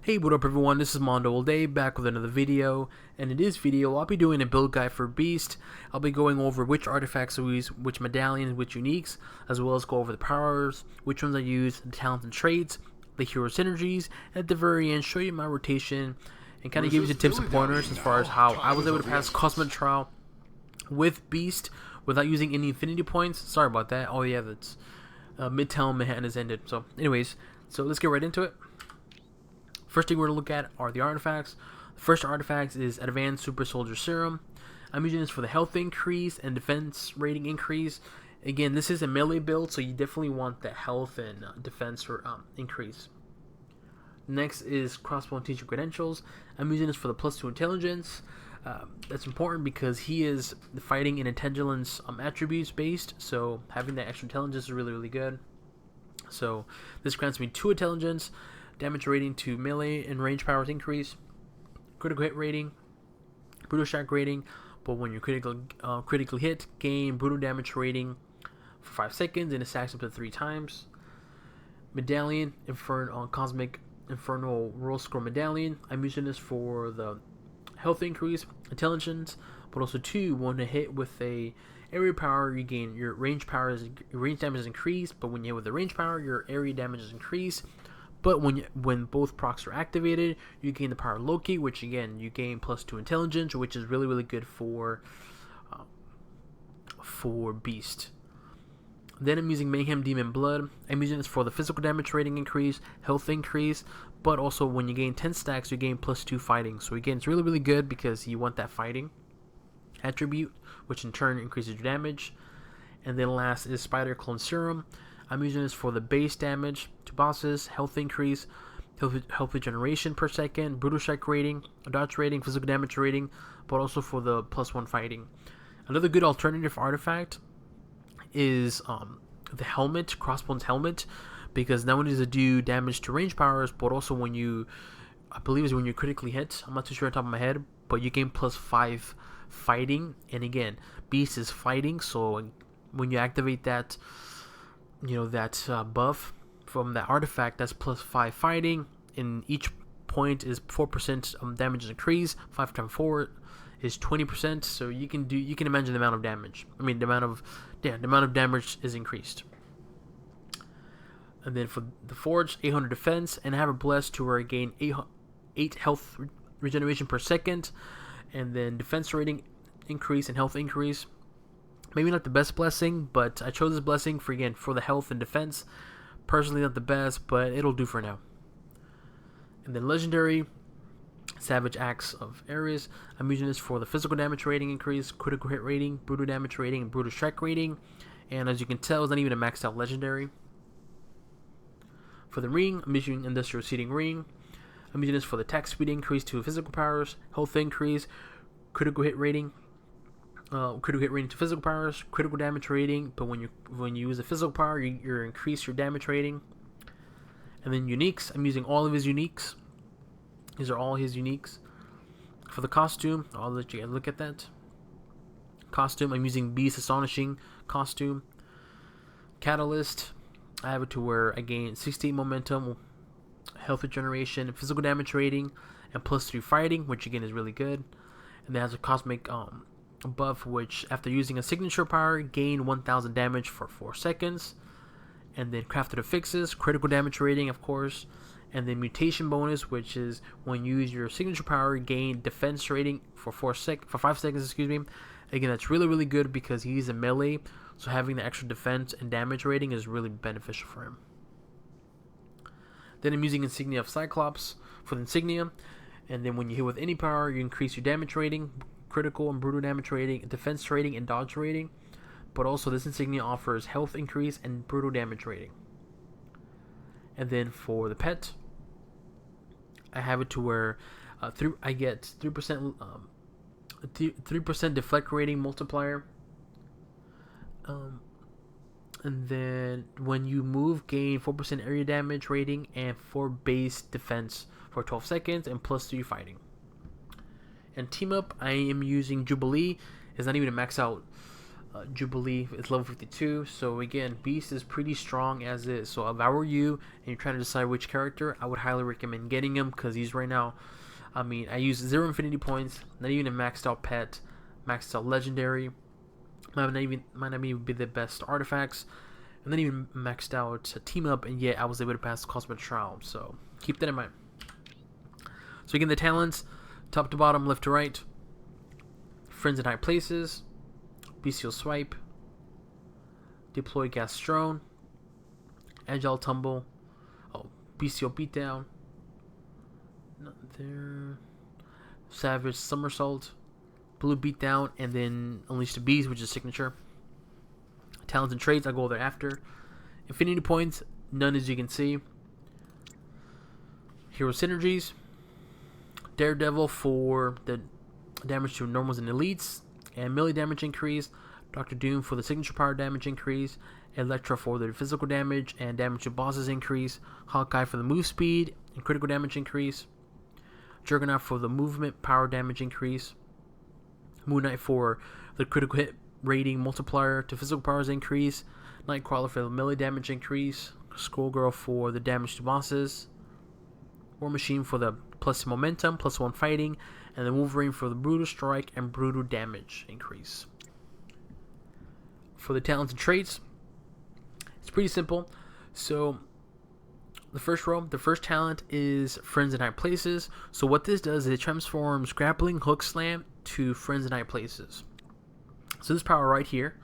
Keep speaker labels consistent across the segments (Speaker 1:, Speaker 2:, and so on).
Speaker 1: Hey, what up everyone, this is MandoAllDay back with another video, and in this video I'll be doing a build guide for Beast. I'll be going over which artifacts I use, which medallions, which uniques, as well as go over the powers, which ones I use, the talents and traits, the hero synergies, and at the very end show you my rotation and kind of give you some tips and pointers as far as how I was able to pass Cosmic Trial with Beast without using any infinity points. Sorry about that. Oh yeah, that's Midtown Manhattan has ended. So anyways, so let's get right into it. First thing we're going to look at are the artifacts. The first artifact is Advanced Super Soldier Serum. I'm using this for the health increase and defense rating increase. Again, this is a melee build, so you definitely want the health and defense increase. Next is Crossbone Teacher Credentials. I'm using this for the +2 intelligence. That's important because he is fighting in intelligence attributes based, so having that extra intelligence is really good. So this grants me 2 intelligence. Damage rating to melee and range powers increase. Critical hit rating, brutal shock rating, but when you critically hit, gain brutal damage rating for 5 seconds and it stacks up to 3 times. Medallion, Cosmic Infernal Roll Scroll Medallion. I'm using this for the health increase, intelligence, but also 2, when a hit with a area power, you gain your range damage is increased, but when you hit with the range power, your area damage is increased. But when both procs are activated, you gain the power Loki, which again you gain +2 intelligence, which is really good for Beast. Then I'm using Mayhem Demon Blood. I'm using this for the physical damage rating increase, health increase, but also when you gain 10 stacks, you gain +2 fighting. So again, it's really good because you want that fighting attribute, which in turn increases your damage. And then last is Spider Clone Serum. I'm using this for the base damage to bosses, health increase, health regeneration per second, brutal strike rating, dodge rating, physical damage rating, but also for the +1 fighting. Another good alternative artifact is the helmet, Crossbone's helmet, because not only does it do damage to range powers, but also when you, I believe is when you critically hit, I'm not too sure on top of my head, but you gain +5 fighting, and again, Beast is fighting, so when you activate that, that buff from that artifact, that's +5 fighting, and each point is 4% damage is increased. 5 times 4 is 20%, so you can imagine the amount of damage. I mean the amount of damage is increased. And then for the Forge, 800 defense, and I have a blessed to where I gain 8 health regeneration per second, and then defense rating increase and health increase. Maybe not the best blessing, but I chose this blessing for the health and defense. Personally, not the best, but it'll do for now. And then legendary, Savage Axe of Ares. I'm using this for the physical damage rating increase, critical hit rating, brutal damage rating, and brutal strike rating. And as you can tell, it's not even a maxed out legendary. For the ring, I'm using Industrial Seating Ring. I'm using this for the attack speed increase to physical powers, health increase, critical hit rating. Critical hit rating to physical powers, critical damage rating, but when you use a physical power, you increase your damage rating. And then uniques, I'm using all of his uniques. These are all his uniques. For the costume, I'll let you guys look at that. Costume, I'm using Beast Astonishing costume. Catalyst, I have it to where I gain 68 momentum, health regeneration, physical damage rating, and +3 fighting, which again is really good. And it has a cosmic buff, which after using a signature power, gain 1000 damage for 4 seconds. And then crafted affixes, critical damage rating, of course. And then mutation bonus, which is when you use your signature power, gain defense rating for 5 seconds. Excuse me. Again, that's really good because he's a melee, so having the extra defense and damage rating is really beneficial for him. Then I'm using Insignia of Cyclops for the insignia, and then when you hit with any power, you increase your damage rating, critical and brutal damage rating, defense rating, and dodge rating. But also this insignia offers health increase and brutal damage rating. And then for the pet, I have it to where I get 3% deflect rating multiplier. And then when you move, gain 4% area damage rating and 4 base defense for 12 seconds and +3 fighting. And team up, I am using Jubilee. It's not even a max out Jubilee is level 52. So again, Beast is pretty strong as is. So if I were you and you're trying to decide which character, I would highly recommend getting him, because he's right now, I mean, I use 0 infinity points, not even a maxed out pet, maxed out legendary, might not even be the best artifacts, and then even maxed out team up, and yet I was able to pass the Cosmic Trial. So keep that in mind. So again, the talents, top to bottom, left to right: Friends in High Places, Bestial Swipe, Deploy Gastrone, Agile Tumble, Bestial Beatdown, not there, Savage Somersault, Blue Beatdown, and then Unleash the Beast, which is signature. Talents and traits, I'll go there after. Infinity points, none as you can see. Hero Synergies, Daredevil for the damage to normals and elites, and melee damage increase. Doctor Doom for the signature power damage increase. Elektra for the physical damage and damage to bosses increase. Hawkeye for the move speed and critical damage increase. Juggernaut for the movement power damage increase. Moon Knight for the critical hit rating multiplier to physical powers increase. Nightcrawler for the melee damage increase. Skullgirl for the damage to bosses. War Machine for the plus momentum, +1 fighting, and then Wolverine for the brutal strike and brutal damage increase. For the talents and traits, it's pretty simple. So the first row, the first talent is Friends in High Places. So what this does is it transforms Grappling Hook Slam to Friends in High Places. So this power right here,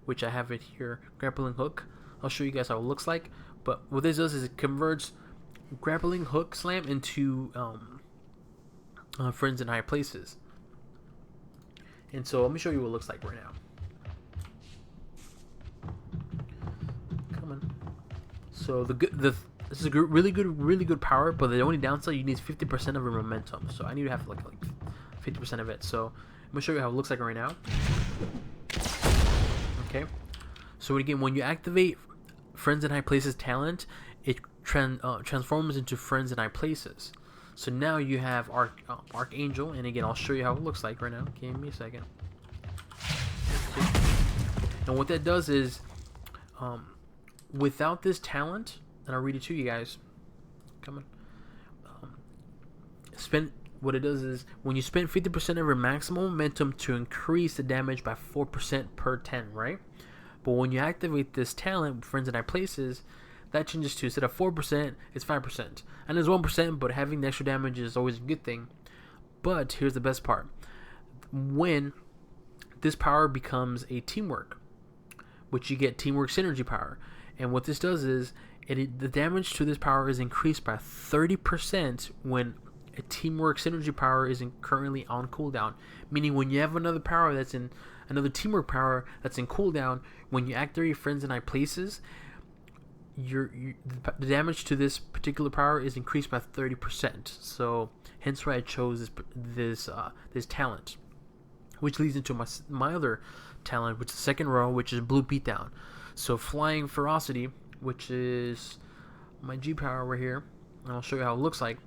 Speaker 1: which I have it here, Grappling Hook, I'll show you guys how it looks like. But what this does is it converts Grappling Hook Slam into Friends in High Places. And so let me show you what it looks like right now. Come on. So this is a really good power, but the only downside, you need 50% of your momentum. So I need to have like 50% of it. So I'm gonna show you how it looks like right now. Okay. So again, when you activate Friends in High Places talent, it transforms into Friends in High Places. So now you have Archangel, and again, I'll show you how it looks like right now. Give me a second. And what that does is, without this talent, and I'll read it to you guys. Come on. What it does is, when you spend 50% of your maximum momentum to increase the damage by 4% per 10, right? But when you activate this talent, Friends in High Places, that changes to, instead of 4%, it's 5%. And it's 1%, but having the extra damage is always a good thing. But here's the best part. When this power becomes a teamwork, which you get teamwork synergy power. And what this does is, the damage to this power is increased by 30% when a teamwork synergy power is currently on cooldown. Meaning when you have another power that's in, another teamwork power that's in cooldown, when you activate Friends in High Places, the damage to this particular power is increased by 30%. So hence why I chose this talent, which leads into my other talent, which is the second row, which is Blue Beatdown. So Flying Ferocity, which is my G power right here, and I'll show you how it looks like.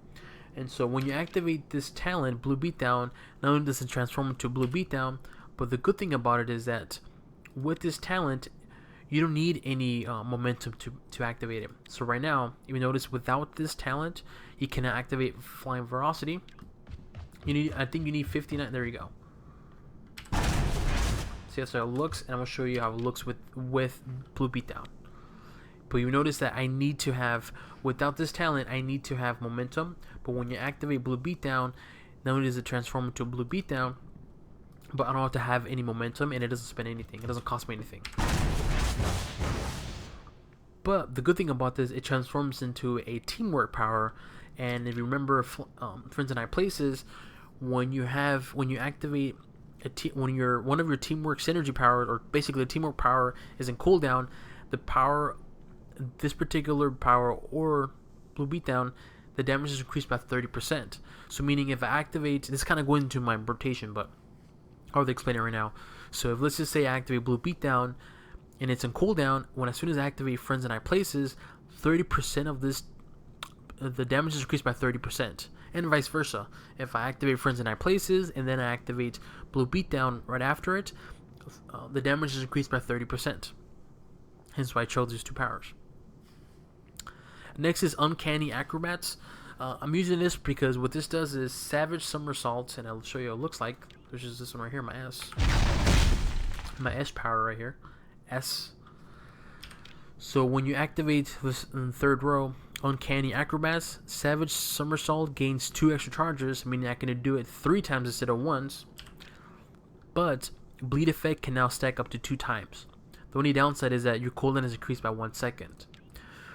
Speaker 1: And so when you activate this talent, Blue Beatdown, not only does it transform into Blue Beatdown, but the good thing about it is that with this talent, you don't need any momentum to activate it. So right now, you notice without this talent, you cannot activate Flying Ferocity. I think you need 59. There you go. See how it looks, and I'm gonna show you how it looks with Blue Beatdown. But you notice that I need to have, without this talent, I need to have momentum. But when you activate Blue Beatdown, not only does it transform into Blue Beatdown, but I don't have to have any momentum, and it doesn't spend anything. It doesn't cost me anything. But the good thing about this, it transforms into a teamwork power. And if you remember Friends in High Places, when you activate when one of your teamwork synergy powers, or basically the teamwork power, is in cooldown, this particular power or Blue Beatdown, the damage is increased by 30%. So meaning if I activate, this kind of going into my rotation, but I'll explain it right now. So if, let's just say I activate Blue Beatdown and it's in cooldown, as soon as I activate Friends in High Places, 30% of the damage is increased by 30%, and vice versa. If I activate Friends in High Places and then I activate Blue Beatdown right after it, the damage is increased by 30%. Hence why I chose these two powers. Next is Uncanny Acrobats. I'm using this because what this does is Savage Somersaults, and I'll show you what it looks like, which is this one right here, my S power right here, S. So when you activate this in the third row, Uncanny Acrobats, Savage Somersault gains 2 extra charges, meaning I can do it 3 times instead of once, but bleed effect can now stack up to 2 times. The only downside is that your cooldown is increased by 1 second.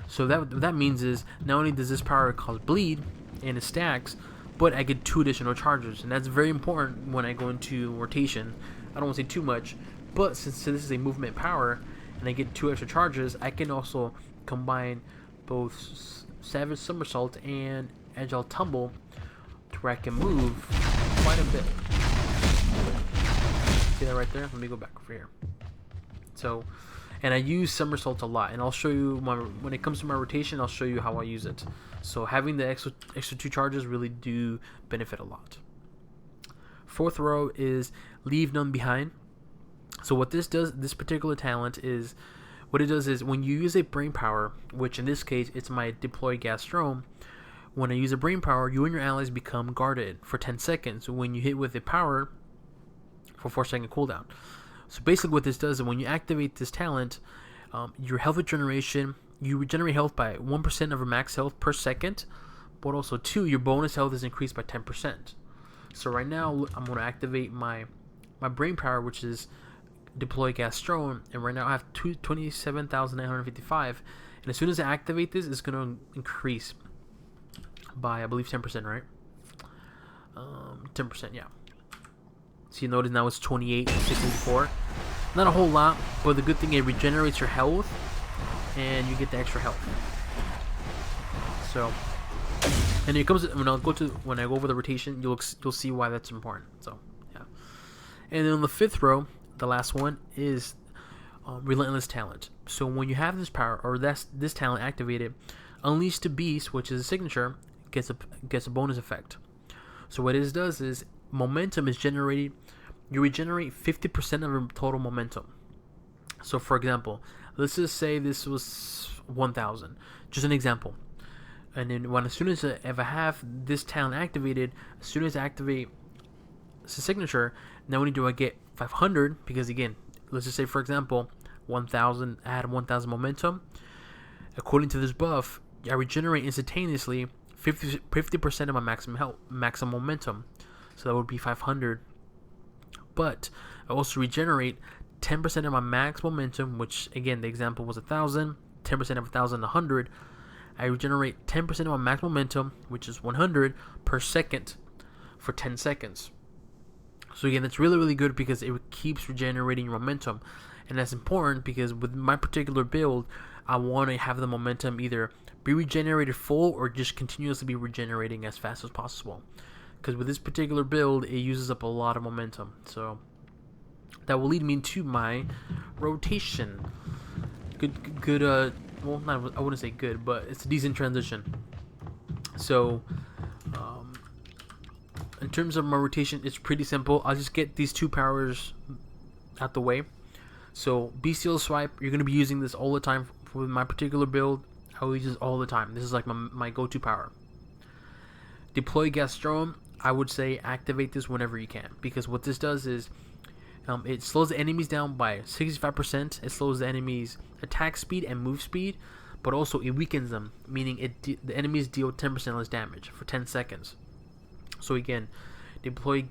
Speaker 1: So what that means is, not only does this power cause bleed, and it stacks, but I get 2 additional charges, and that's very important when I go into rotation. I don't want to say too much, but since this is a movement power, and I get 2 extra charges, I can also combine both Savage Somersault and Agile Tumble, to where I can move quite a bit. See that right there? Let me go back over here. So, and I use somersaults a lot, and I'll show you when it comes to my rotation, I'll show you how I use it. So having the extra 2 charges really do benefit a lot. Fourth row is Leave None Behind. So what this does, this particular talent is, what it does is when you use a brain power, which in this case it's my Deploy Gas Drone, when I use a brain power, you and your allies become guarded for 10 seconds. So when you hit with a power, for 4-second cooldown. So basically what this does is when you activate this talent, your health regeneration, you regenerate health by 1% of your max health per second, but also 2, your bonus health is increased by 10%. So right now I'm going to activate my brain power, which is Deploy Gas Drone, and right now I have 27,955, and as soon as I activate this, it's going to increase by, I believe, 10%, right? 10%, yeah. So you notice now it's 28,684. Not a whole lot, but the good thing, it regenerates your health, and you get the extra health. So, and it comes when I go over the rotation, you'll see why that's important. So, yeah. And then on the 5th row, the last one is Relentless Talent. So when you have this power, or this talent activated, Unleash the Beast, which is a signature, gets a bonus effect. So what it does is momentum is generated. You regenerate 50% of your total momentum. So for example, let's just say this was 1,000. Just an example. And then if I have this talent activated, as soon as I activate the signature, not only do I get 500, because again, let's just say for example, 1,000. I had 1,000 momentum. According to this buff, I regenerate instantaneously 50% of my maximum momentum. So that would be 500. But I also regenerate 10% of my max momentum, which again, the example was 1,000. 10% of 1,000, 100. I regenerate 10% of my max momentum, which is 100 per second for 10 seconds. So again, that's really, really good because it keeps regenerating your momentum. And that's important because with my particular build, I want to have the momentum either be regenerated full or just continuously be regenerating as fast as possible. Because with this particular build, it uses up a lot of momentum. So that will lead me to my rotation. Good. Well, I wouldn't say good, but it's a decent transition. So, in terms of my rotation, it's pretty simple. I'll just get these 2 powers out the way. So, Bestial Swipe, you're going to be using this all the time with my particular build. I will use this all the time. This is like my go-to power. Deploy Gas Drone, I would say activate this whenever you can, because what this does is it slows the enemies down by 65%. It slows the enemies' attack speed and move speed, but also it weakens them, meaning the enemies deal 10% less damage for 10 seconds. So again, deploy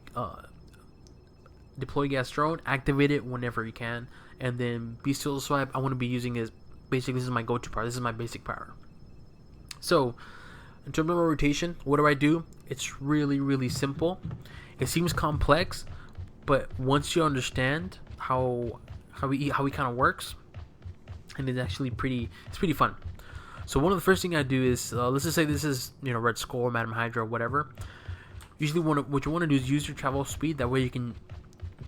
Speaker 1: Gas Drone, activate it whenever you can, and then Bestial Swipe, I want to be using is basically, this is my go-to power. This is my basic power. So in terms of my rotation, what do? It's really, really simple. It seems complex, but once you understand how he kind of works, and it's actually pretty fun. So one of the first thing I do is let's just say this is Red Skull, Madam Hydra, whatever. Usually what you want to do is use your travel speed. That way you can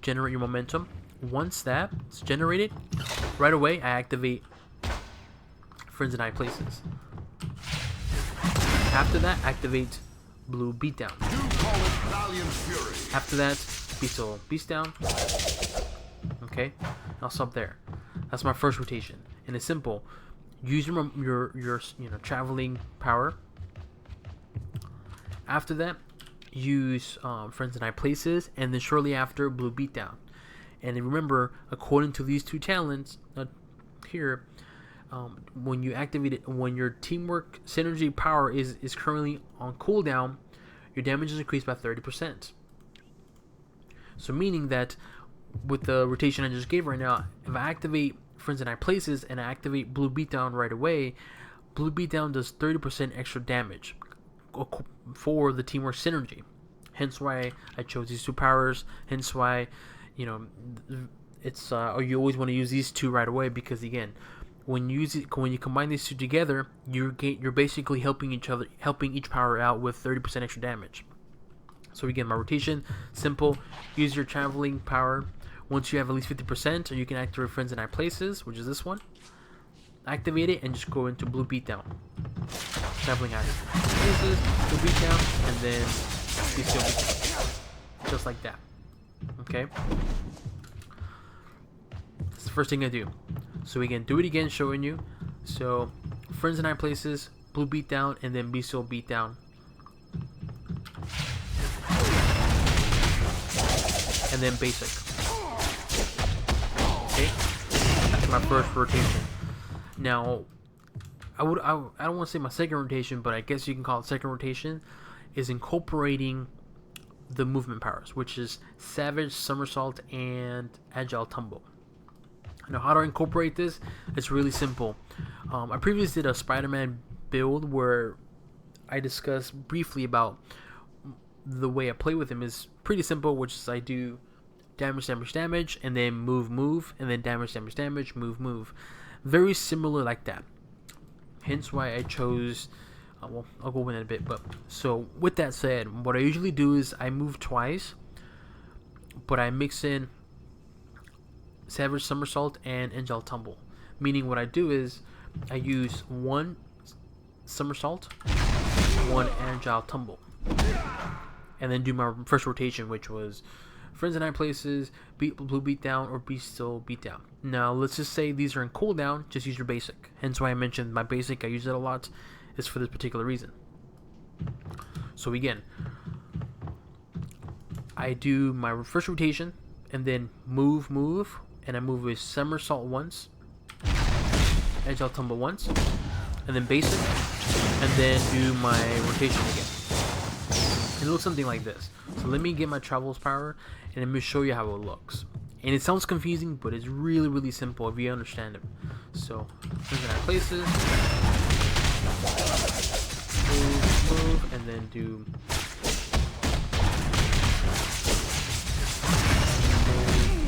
Speaker 1: generate your momentum. Once that's generated, right away I activate Friends in High Places. After that, activate Blue Beatdown. After that, Beast Down. Okay, I'll stop there. That's my first rotation, and it's simple. Use your traveling power. After that, use Friends and I Places, and then shortly after, Blue Beatdown. And remember, according to these two talents here, when you activate it, when your teamwork synergy power is currently on cooldown, your damage is increased by 30%. So meaning that with the rotation I just gave right now, if I activate Friends and I Places and I activate Blue Beatdown right away, Blue Beatdown does 30% extra damage for the teamwork synergy. Hence why I chose these two powers. Hence why, it's you always want to use these two right away, because again, when you combine these two together, you're basically helping each power out with 30% extra damage. So again, my rotation, simple. Use your traveling power. Once you have at least 50%, or you can activate Friends and I Places, which is this one. Activate it and just go into Blue Beatdown. Traveling places, Blue Beatdown, and then be still beatdown. Just like that. Okay? That's the first thing I do. So again, do it again, showing you. So Friends and I Places, Blue Beatdown, and then be still beatdown. And then basic. Okay? That's my first rotation. Now, I don't want to say my second rotation, but I guess you can call it second rotation, is incorporating the movement powers, which is Savage, Somersault, and Agile Tumble. Now, how to incorporate this? It's really simple. I previously did a Spider-Man build where I discussed briefly about the way I play with him is pretty simple, which is I do damage, and then move, and then damage, move. Very similar like that. Hence why I chose, well, I'll go in a bit, but so with that said, what I usually do is I move twice, but I mix in Savage, Somersault, and Agile Tumble. Meaning what I do is I use one Somersault, one Agile Tumble, and then do my first rotation, which was Friends and I Places, Blue Beatdown, or Be Still Beatdown. Now, let's just say these are in cooldown, just use your basic. Hence why I mentioned my basic, I use it a lot, is for this particular reason. So again, I do my first rotation, and then move, and I move with Somersault once, Agile Tumble once, and then basic, and then do my rotation again. It looks something like this. So let me get my travels power, and let me show you how it looks. And it sounds confusing, but it's really, really simple if you understand it. So, Friends and I Places, move, and then do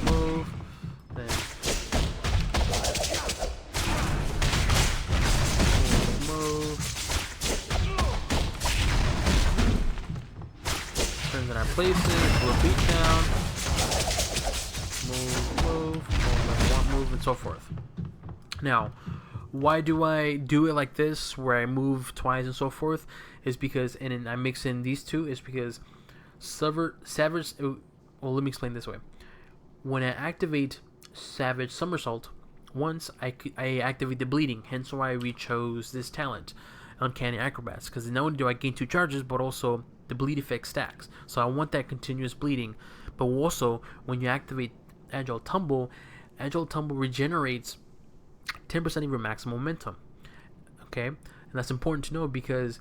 Speaker 1: move, then move, Friends and I Places, Blue Beatdown, move, and so forth. Now, why do I do it like this, where I move twice and so forth, is because, and then I mix in these two, is because Savage, well, let me explain this way. When I activate Savage Somersault, once I activate the bleeding, hence why we chose this talent, Uncanny Acrobats, because not only do I gain 2 charges, but also the bleed effect stacks. So I want that continuous bleeding. But also, when you activate Agile Tumble regenerates 10% of your maximum momentum. Okay? And that's important to know, because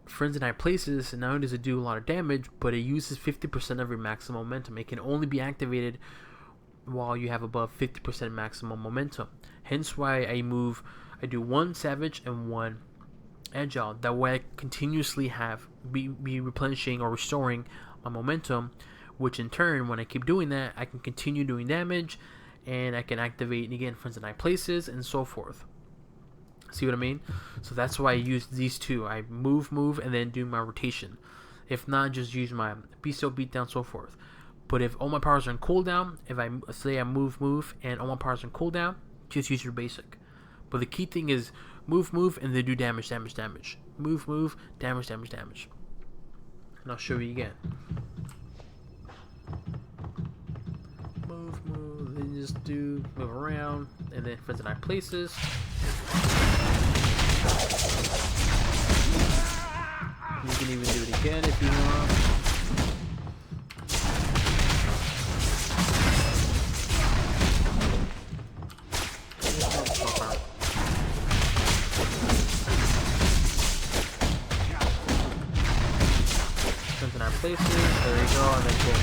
Speaker 1: Friends and I Places, not only does it do a lot of damage, but it uses 50% of your maximum momentum. It can only be activated while you have above 50% maximum momentum. Hence why I do one Savage and one Agile. That way I continuously be replenishing or restoring my momentum, which in turn, when I keep doing that, I can continue doing damage, and I can activate again Friends and I Places, and so forth. See what I mean? So that's why I use these two. I move, and then do my rotation. If not, just use my Be Still Beatdown, so forth. But if all my powers are in cooldown, if I say I move, and all my powers are in cooldown, just use your basic. But the key thing is move, and then do damage. Move, damage. And I'll show you again. Move, and just do move around, and then friends and I places. You can even do it again if you want. Friends and I places. There you go, and then boom.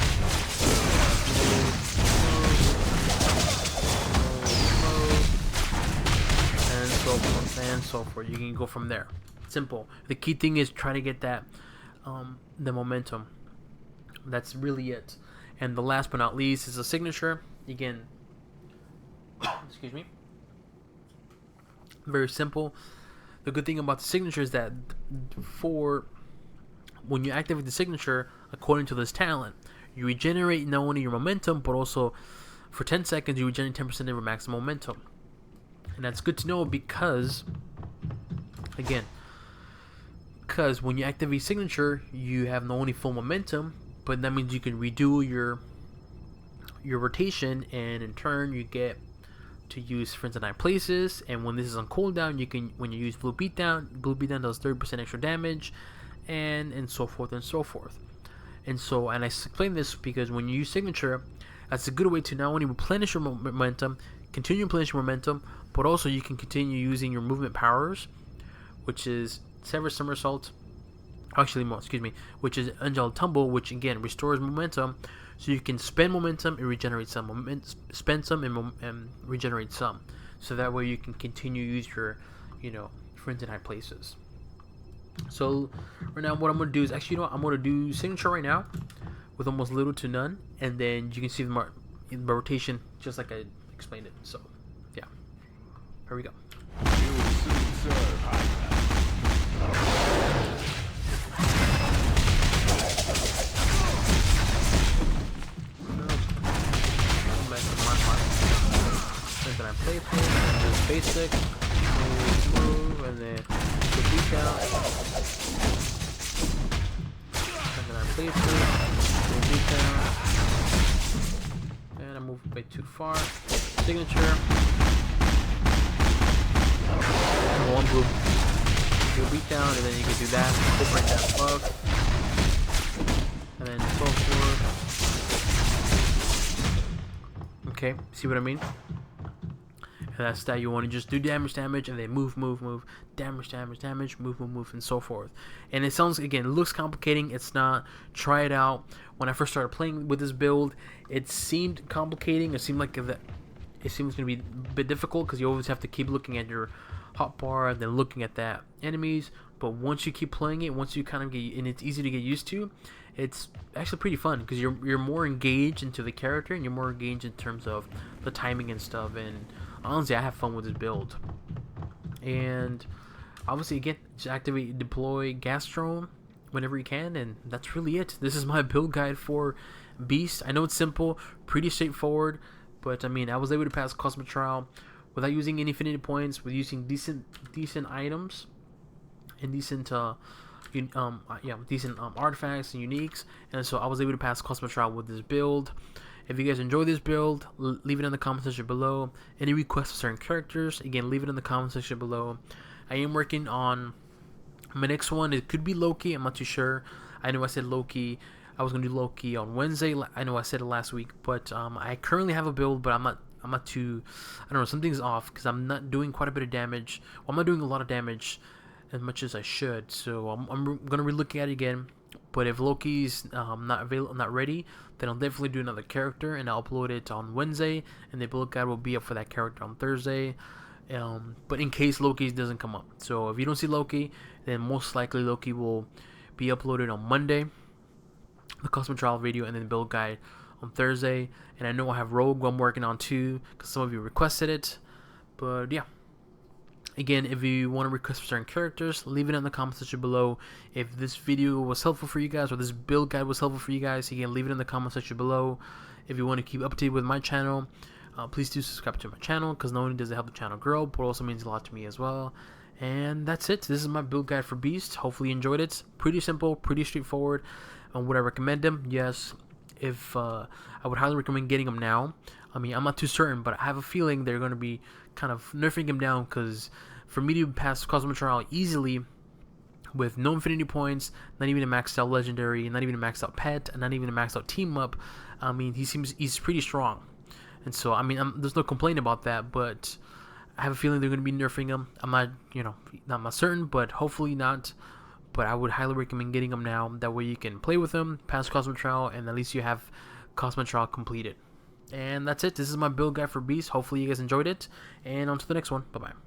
Speaker 1: And so forth. You can go from there. Simple. The key thing is try to get that the momentum. That's really it. And the last but not least is a signature. Again, excuse me. Very simple. The good thing about the signature is that for when you activate the signature according to this talent, you regenerate not only your momentum but also for 10 seconds you regenerate 10% of your maximum momentum. And that's good to know because, again, because when you activate signature, you have not only full momentum, but that means you can redo your rotation, and in turn you get to use friends and I places. And when this is on cooldown, you can, when you use blue beatdown does 30% extra damage, and so forth and so forth. And so, and I explain this because when you use signature, that's a good way to not only replenish your momentum, continue replenishing momentum, but also you can continue using your movement powers, which is Sever Somersault, which is Angelic Tumble, which again restores momentum, so you can spend momentum and regenerate some, spend some and regenerate some, so that way you can continue use your, friends in high places. So right now what I'm going to do is actually, I'm going to do signature right now with almost little to none, and then you can see the rotation just like I explained it. So yeah, here we go. And then I play for it, and just basic, move, and then the beat down. And then I play for it, beat down. And I move way too far. Signature. And one blue. Do a beat down, and then you can do that. Incorporate that above. And then so forth. Okay, see what I mean? And that's that. You want to just do damage, and then move, damage, move, and so forth. And it sounds, again, it looks complicating. It's not. Try it out. When I first started playing with this build, it seemed complicating. It seemed like it seems going to be a bit difficult because you always have to keep looking at your hotbar and then looking at that enemies. But once you keep playing it, once you kind of get, and it's easy to get used to, it's actually pretty fun because you're more engaged into the character, and you're more engaged in terms of the timing and stuff. And honestly, I have fun with this build. And obviously, again, just activate, deploy Gastron whenever you can, and that's really it. This is my build guide for Beast. I know it's simple, pretty straightforward, but I mean, I was able to pass Cosmic Trial without using any infinity points, with using decent items and decent artifacts and uniques, and so I was able to pass Cosmic Trial with this build. If you guys enjoy this build, leave it in the comment section below. Any requests for certain characters, again, leave it in the comment section below. I am working on my next one. It could be Loki, I'm not too sure. I know I said Loki, I was going to do Loki on Wednesday. I know I said it last week, but I currently have a build, but I'm not too, I don't know, something's off because I'm not doing quite a bit of damage. Well, I'm not doing a lot of damage as much as I should, so I'm going to re-look at it again. But if Loki's not ready, then I'll definitely do another character, and I'll upload it on Wednesday, and the build guide will be up for that character on Thursday. But in case Loki doesn't come up, so if you don't see Loki, then most likely Loki will be uploaded on Monday, the Cosmic Trial video, and then the build guide on Thursday. And I know I have Rogue I'm working on too, because some of you requested it. But yeah, again, if you want to request for certain characters, leave it in the comment section below. If this video was helpful for you guys, or this build guide was helpful for you guys, again, leave it in the comment section below. If you want to keep up to date with my channel, please do subscribe to my channel, because not only does it help the channel grow, but it also means a lot to me as well. And that's it. This is my build guide for Beast. Hopefully you enjoyed it. Pretty simple, pretty straightforward. And would I recommend them? Yes. if I would highly recommend getting him now. I mean, I'm not too certain, but I have a feeling they're going to be kind of nerfing him down, because for me to pass Cosmic Trial easily with no infinity points, not even a maxed out legendary, not even a maxed out pet, and not even a maxed out team up, I mean, he's pretty strong. And so, I mean, there's no complaint about that, but I have a feeling they're going to be nerfing him. I'm not, not certain, but hopefully not. But I would highly recommend getting him now. That way you can play with him, pass Cosmic Trial, and at least you have Cosmic Trial completed. And that's it. This is my build guide for Beast. Hopefully you guys enjoyed it. And on to the next one. Bye-bye.